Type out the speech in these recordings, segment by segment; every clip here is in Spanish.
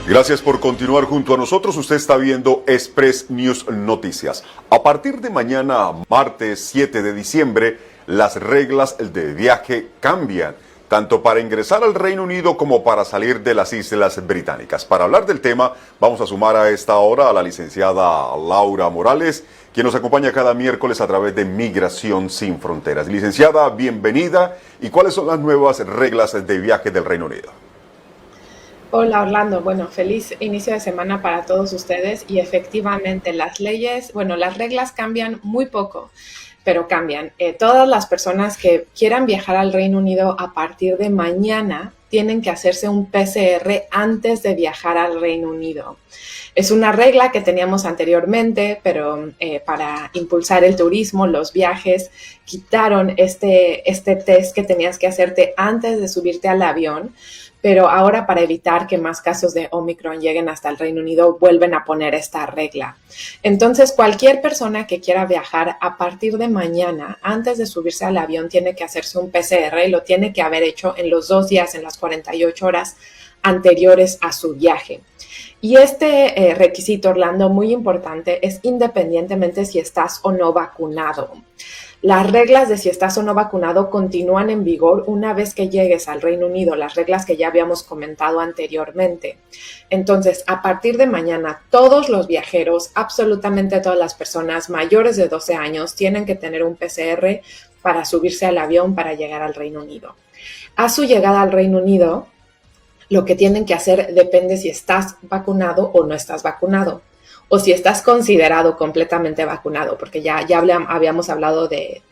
Gracias por continuar junto a nosotros. Usted está viendo Express News Noticias. A partir de mañana, martes 7 de diciembre, las reglas de viaje cambian, tanto para ingresar al Reino Unido como para salir de las Islas Británicas. Para hablar del tema, vamos a sumar a esta hora a la licenciada Laura Morales, quien nos acompaña cada miércoles a través de Migración Sin Fronteras. Licenciada, bienvenida. ¿Y cuáles son las nuevas reglas de viaje del Reino Unido? Hola Orlando, bueno, feliz inicio de semana para todos ustedes y efectivamente las reglas cambian muy poco, pero cambian. Todas las personas que quieran viajar al Reino Unido a partir de mañana tienen que hacerse un PCR antes de viajar al Reino Unido. Es una regla que teníamos anteriormente, pero para impulsar el turismo, los viajes, quitaron este test que tenías que hacerte antes de subirte al avión. Pero ahora, para evitar que más casos de Omicron lleguen hasta el Reino Unido, vuelven a poner esta regla. Entonces, cualquier persona que quiera viajar a partir de mañana, antes de subirse al avión, tiene que hacerse un PCR y lo tiene que haber hecho en los 2 días, en las 48 horas anteriores a su viaje. Y este requisito, Orlando, muy importante, es independientemente si estás o no vacunado. Las reglas de si estás o no vacunado continúan en vigor una vez que llegues al Reino Unido, las reglas que ya habíamos comentado anteriormente. Entonces, a partir de mañana, todos los viajeros, absolutamente todas las personas mayores de 12 años, tienen que tener un PCR para subirse al avión para llegar al Reino Unido. A su llegada al Reino Unido, lo que tienen que hacer depende si estás vacunado o no estás vacunado, o si estás considerado completamente vacunado, porque ya habíamos hablado de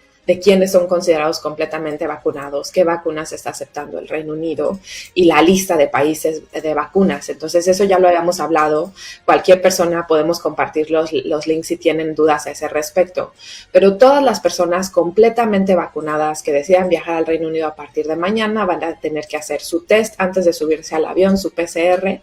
quiénes son considerados completamente vacunados, qué vacunas está aceptando el Reino Unido y la lista de países de vacunas. Entonces, eso ya lo habíamos hablado. Cualquier persona podemos compartir los links si tienen dudas a ese respecto. Pero todas las personas completamente vacunadas que decidan viajar al Reino Unido a partir de mañana van a tener que hacer su test antes de subirse al avión, su PCR.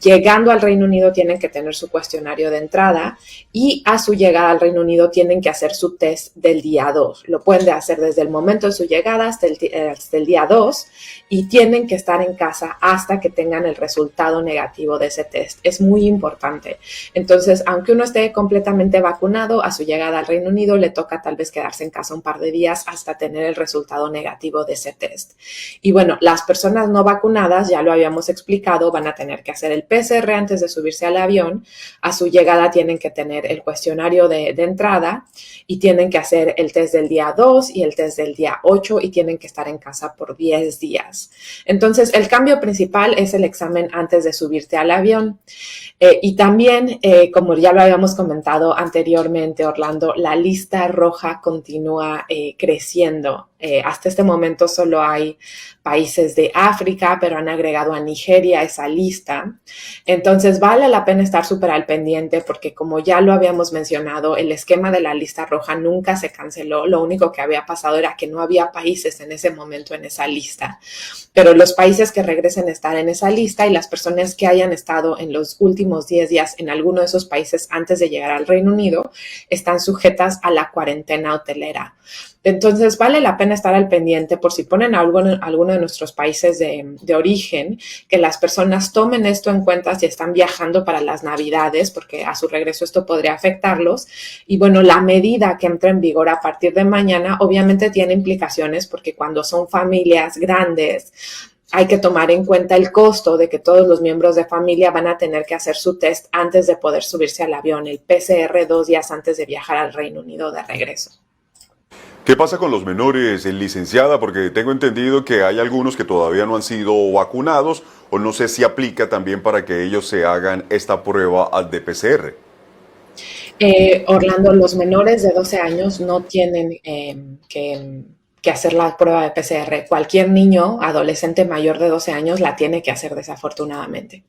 Llegando al Reino Unido tienen que tener su cuestionario de entrada y a su llegada al Reino Unido tienen que hacer su test del día 2. Lo pueden hacer desde el momento de su llegada hasta el día 2 y tienen que estar en casa hasta que tengan el resultado negativo de ese test. Es muy importante. Entonces, aunque uno esté completamente vacunado, a su llegada al Reino Unido le toca tal vez quedarse en casa un par de días hasta tener el resultado negativo de ese test. Y bueno, las personas no vacunadas, ya lo habíamos explicado, van a tener que hacer el PCR antes de subirse al avión. A su llegada tienen que tener el cuestionario de entrada y tienen que hacer el test del día 2 y el test del día 8 y tienen que estar en casa por 10 días. Entonces, el cambio principal es el examen antes de subirte al avión. Y también, como ya lo habíamos comentado anteriormente, Orlando, la lista roja continúa creciendo. Hasta este momento solo hay países de África, pero han agregado a Nigeria a esa lista. Entonces vale la pena estar súper al pendiente porque, como ya lo habíamos mencionado, el esquema de la lista roja nunca se canceló. Lo único que había pasado era que no había países en ese momento en esa lista. Pero los países que regresen a estar en esa lista y las personas que hayan estado en los últimos 10 días en alguno de esos países antes de llegar al Reino Unido están sujetas a la cuarentena hotelera. Entonces vale la pena estar al pendiente por si ponen a alguno de nuestros países de origen, que las personas tomen esto en cuenta si están viajando para las Navidades, porque a su regreso esto podría afectarlos. Y bueno, la medida que entra en vigor a partir de mañana obviamente tiene implicaciones porque cuando son familias grandes, hay que tomar en cuenta el costo de que todos los miembros de familia van a tener que hacer su test antes de poder subirse al avión, el PCR 2 días antes de viajar al Reino Unido de regreso. ¿Qué pasa con los menores, licenciada? Porque tengo entendido que hay algunos que todavía no han sido vacunados, o no sé si aplica también para que ellos se hagan esta prueba de PCR. Orlando, los menores de 12 años no tienen que hacer la prueba de PCR. Cualquier niño, adolescente mayor de 12 años la tiene que hacer, desafortunadamente.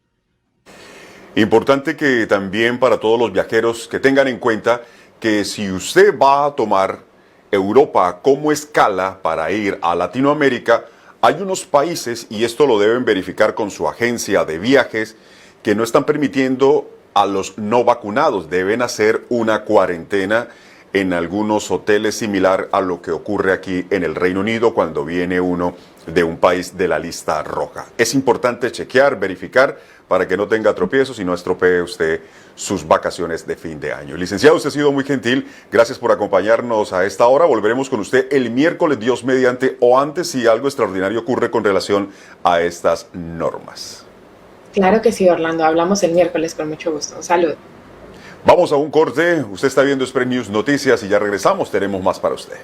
Importante que también para todos los viajeros que tengan en cuenta que si usted va a tomar Europa como escala para ir a Latinoamérica, hay unos países, y esto lo deben verificar con su agencia de viajes, que no están permitiendo a los no vacunados. Deben hacer una cuarentena en algunos hoteles similar a lo que ocurre aquí en el Reino Unido cuando viene uno de un país de la lista roja. Es importante chequear, verificar para que no tenga tropiezos y no estropee usted sus vacaciones de fin de año. Licenciado, usted ha sido muy gentil. Gracias por acompañarnos a esta hora. Volveremos con usted el miércoles, Dios mediante, o antes si algo extraordinario ocurre con relación a estas normas. Claro que sí, Orlando. Hablamos el miércoles con mucho gusto. Salud. Vamos a un corte. Usted está viendo Express News Noticias y ya regresamos. Tenemos más para usted.